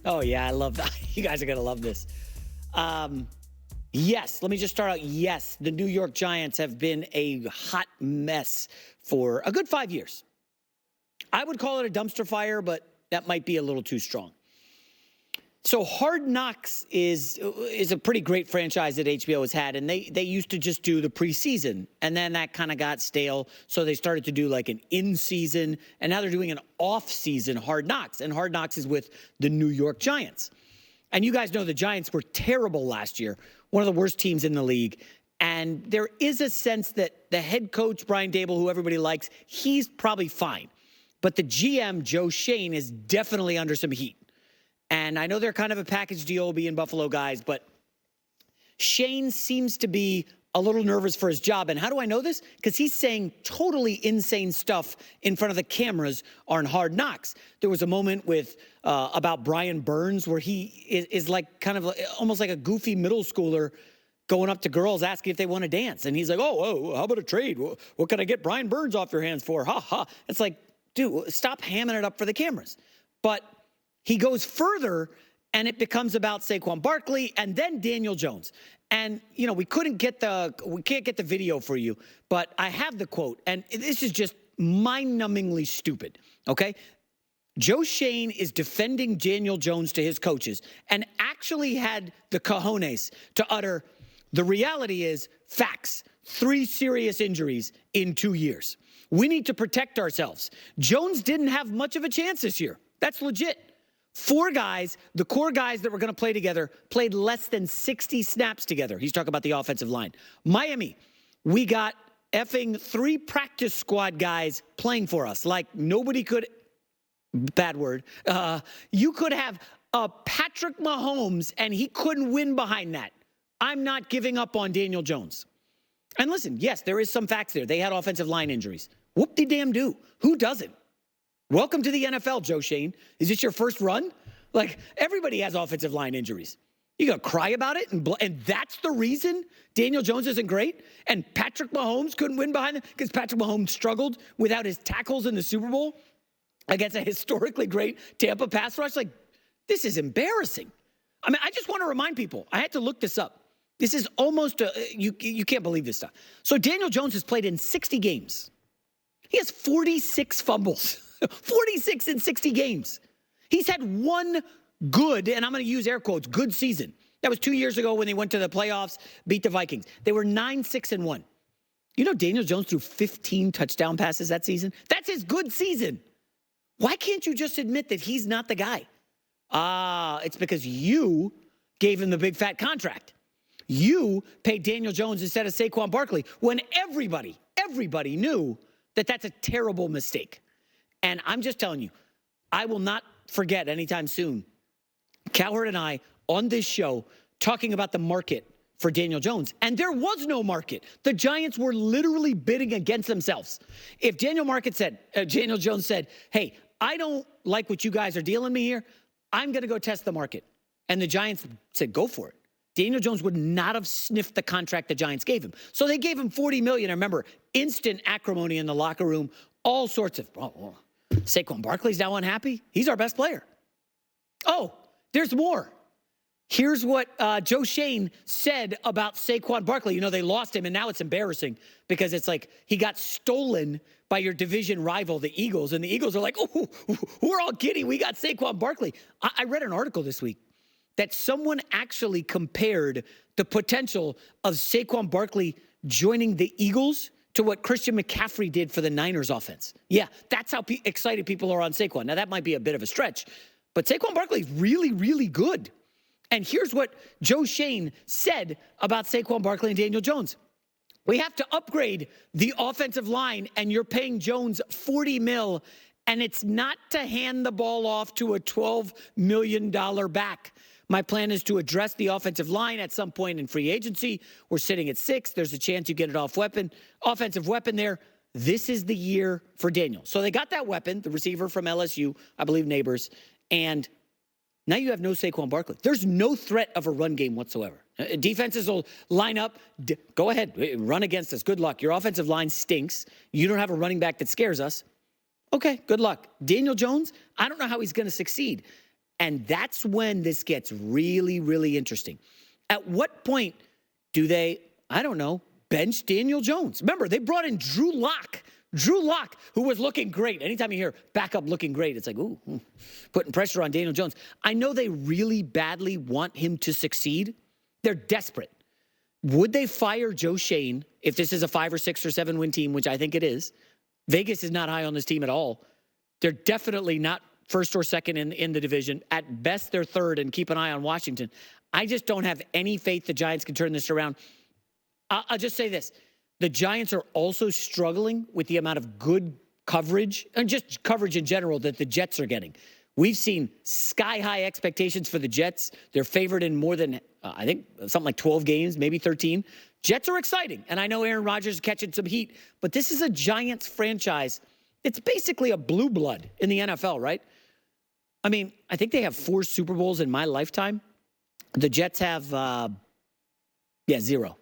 Oh, yeah, I love that. You guys are going to love this. Yes, let me just start out. Yes, the New York Giants have been a hot mess for a good 5 years. I would call it a dumpster fire, but that might be a little too strong. So Hard Knocks is a pretty great franchise that HBO has had, and they used to just do the preseason, and then that kind of got stale, so they started to do like an in-season, and now they're doing an off-season Hard Knocks, and Hard Knocks is with the New York Giants. And you guys know the Giants were terrible last year, one of the worst teams in the league, and there is a sense that the head coach, Brian Daboll, who everybody likes, he's probably fine. But the GM, Joe Schoen, is definitely under some heat. And I know they're kind of a package deal being Buffalo guys, but Shane seems to be a little nervous for his job. And how do I know this? Because he's saying totally insane stuff in front of the cameras on Hard Knocks. There was a moment with about Brian Burns where he is like kind of almost like a goofy middle schooler going up to girls asking if they want to dance. And he's like, oh, how about a trade? What can I get Brian Burns off your hands for? Ha, ha. It's like, dude, stop hamming it up for the cameras. But he goes further, and it becomes about Saquon Barkley and then Daniel Jones. And, you know, we can't get the video for you, but I have the quote, and this is just mind-numbingly stupid, okay? Joe Schoen is defending Daniel Jones to his coaches and actually had the cojones to utter, the reality is facts, 3 serious injuries in 2 years. We need to protect ourselves. Jones didn't have much of a chance this year. That's legit. 4 guys, the core guys that were going to play together, played less than 60 snaps together. He's talking about the offensive line. Miami, we got effing 3 practice squad guys playing for us. Like nobody could, bad word, you could have a Patrick Mahomes and he couldn't win behind that. I'm not giving up on Daniel Jones. And listen, yes, there is some facts there. They had offensive line injuries. Whoop-de-damn-do. Who doesn't? Welcome to the NFL, Joe Schoen. Is this your first run? Like, everybody has offensive line injuries. You gonna cry about it? And that's the reason Daniel Jones isn't great? And Patrick Mahomes couldn't win behind them? Because Patrick Mahomes struggled without his tackles in the Super Bowl against a historically great Tampa pass rush? Like, this is embarrassing. I mean, I just want to remind people. I had to look this up. This is almost, you can't believe this stuff. So Daniel Jones has played in 60 games. He has 46 fumbles. 46 in 60 games. He's had one good, and I'm going to use air quotes, good season. That was 2 years ago when they went to the playoffs, beat the Vikings. They were 9-6-1. You know Daniel Jones threw 15 touchdown passes that season? That's his good season. Why can't you just admit that he's not the guy? It's because you gave him the big fat contract. You paid Daniel Jones instead of Saquon Barkley when everybody knew that that's a terrible mistake. And I'm just telling you, I will not forget anytime soon, Cowherd and I on this show talking about the market for Daniel Jones. And there was no market. The Giants were literally bidding against themselves. If Daniel Jones said, hey, I don't like what you guys are dealing me here, I'm going to go test the market. And the Giants said, go for it. Daniel Jones would not have sniffed the contract the Giants gave him. So they gave him $40 million. I remember instant acrimony in the locker room, all sorts of, Saquon Barkley's now unhappy. He's our best player. Oh, there's more. Here's what Joe Schoen said about Saquon Barkley. You know, they lost him, and now it's embarrassing because it's like he got stolen by your division rival, the Eagles. And the Eagles are like, oh, we're all giddy. We got Saquon Barkley. I read an article this week that someone actually compared the potential of Saquon Barkley joining the Eagles to what Christian McCaffrey did for the Niners offense. Yeah, that's how excited people are on Saquon. Now, that might be a bit of a stretch, but Saquon Barkley's really, really good. And here's what Joe Schoen said about Saquon Barkley and Daniel Jones. We have to upgrade the offensive line, and you're paying Jones $40 million, and it's not to hand the ball off to a $12 million back. My plan is to address the offensive line at some point in free agency. We're sitting at 6. There's a chance you get an offensive weapon there. This is the year for Daniel. So they got that weapon, the receiver from LSU, I believe Neighbors, and now you have no Saquon Barkley. There's no threat of a run game whatsoever. Defenses will line up. Go ahead, run against us. Good luck. Your offensive line stinks. You don't have a running back that scares us. Okay, good luck. Daniel Jones, I don't know how he's going to succeed. And that's when this gets really, really interesting. At what point do they, I don't know, bench Daniel Jones? Remember, they brought in Drew Lock, who was looking great. Anytime you hear backup looking great, it's like, ooh, putting pressure on Daniel Jones. I know they really badly want him to succeed. They're desperate. Would they fire Joe Shane if this is a 5 or 6 or 7 win team, which I think it is? Vegas is not high on this team at all. They're definitely not first or second in the division. At best, they're third, and keep an eye on Washington. I just don't have any faith the Giants can turn this around. I'll just say this. The Giants are also struggling with the amount of good coverage, and just coverage in general, that the Jets are getting. We've seen sky-high expectations for the Jets. They're favored in more than, I think, something like 12 games, maybe 13. Jets are exciting, and I know Aaron Rodgers is catching some heat, but this is a Giants franchise. It's basically a blue blood in the NFL, right? I mean, I think they have 4 Super Bowls in my lifetime. The Jets have, 0.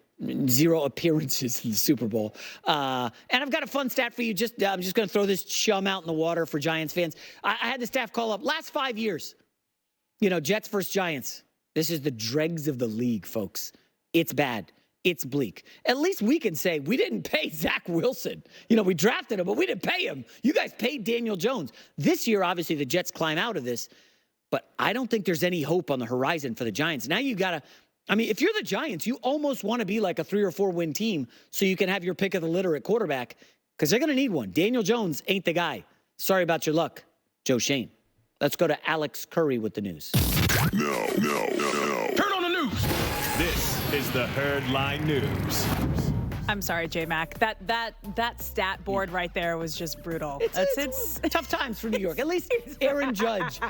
0 appearances in the Super Bowl. And I've got a fun stat for you. I'm just going to throw this chum out in the water for Giants fans. I had the staff call up. Last 5 years, Jets versus Giants. This is the dregs of the league, folks. It's bad. It's bleak. At least we can say we didn't pay Zach Wilson. We drafted him, but we didn't pay him. You guys paid Daniel Jones. This year, obviously, the Jets climb out of this, but I don't think there's any hope on the horizon for the Giants. Now you got to, if you're the Giants, you almost want to be like a 3 or 4 win team so you can have your pick of the litter at quarterback, because they're going to need one. Daniel Jones ain't the guy. Sorry about your luck, Joe Shane. Let's go to Alex Curry with the news. No. Turn on the news. This is the Herdline News. I'm sorry, J-Mac. That stat board right there was just brutal. It's tough times for New York. At least Aaron Judge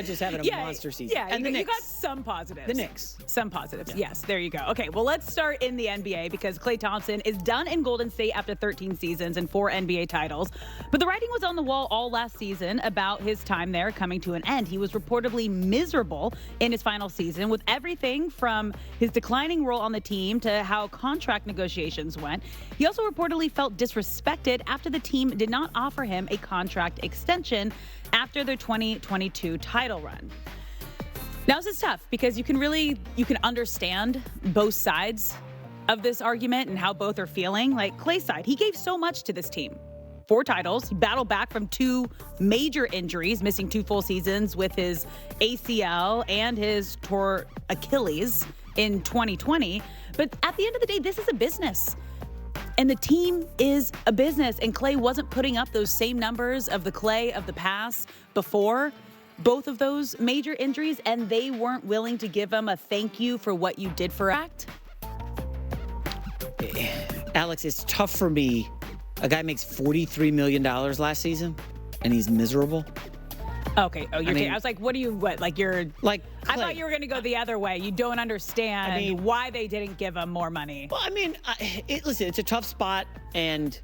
is having a monster season. Yeah, and you got some positives. The Knicks. Some positives. Yeah. Yes, there you go. Okay, well, let's start in the NBA, because Klay Thompson is done in Golden State after 13 seasons and 4 NBA titles. But the writing was on the wall all last season about his time there coming to an end. He was reportedly miserable in his final season, with everything from his declining role on the team to how contract negotiations went. He also reportedly felt disrespected after the team did not offer him a contract extension after their 2022 title run. Now, this is tough because you can understand both sides of this argument and how both are feeling. Like Klay's side, he gave so much to this team. 4 titles. He battled back from 2 major injuries, missing 2 full seasons with his ACL and his torn Achilles in 2020. But at the end of the day, this is a business. And the team is a business. And Klay wasn't putting up those same numbers of the Klay of the past before both of those major injuries. And they weren't willing to give him a thank you for what you did for act. Alex, it's tough for me. A guy makes $43 million last season, and he's miserable. Okay. Oh, I was like, you're like, Klay. I thought you were going to go the other way. You don't understand why they didn't give him more money. Well, listen, it's a tough spot, and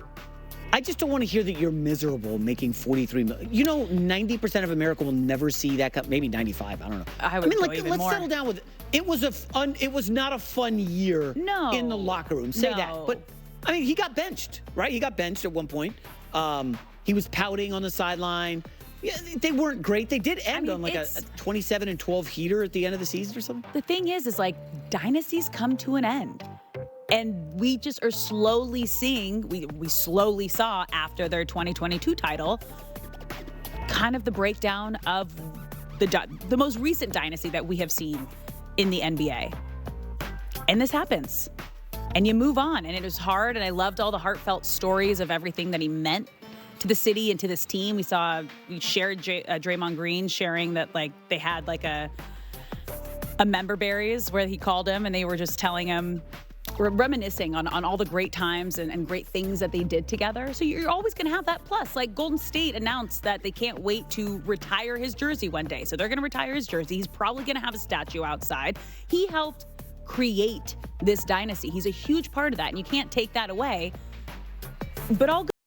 I just don't want to hear that you're miserable making $43 million. 90% of America will never see that. Maybe 95. I don't know. Let's settle down with it. It was not a fun year in the locker room. Say that. But he got benched, right? He got benched at one point. He was pouting on the sideline. Yeah, they weren't great. They did end on a 27-12 heater at the end of the season or something. The thing is dynasties come to an end. And we just are slowly seeing, we slowly saw after their 2022 title, kind of the breakdown of the most recent dynasty that we have seen in the NBA. And this happens. And you move on. And it was hard. And I loved all the heartfelt stories of everything that he meant to the city and to this team. We shared Draymond Green sharing that they had a member berries where he called him, and they were just telling him, reminiscing on all the great times and great things that they did together. So you're always going to have that plus. Golden State announced that they can't wait to retire his jersey one day. So they're going to retire his jersey. He's probably going to have a statue outside. He helped create this dynasty. He's a huge part of that, and you can't take that away. But all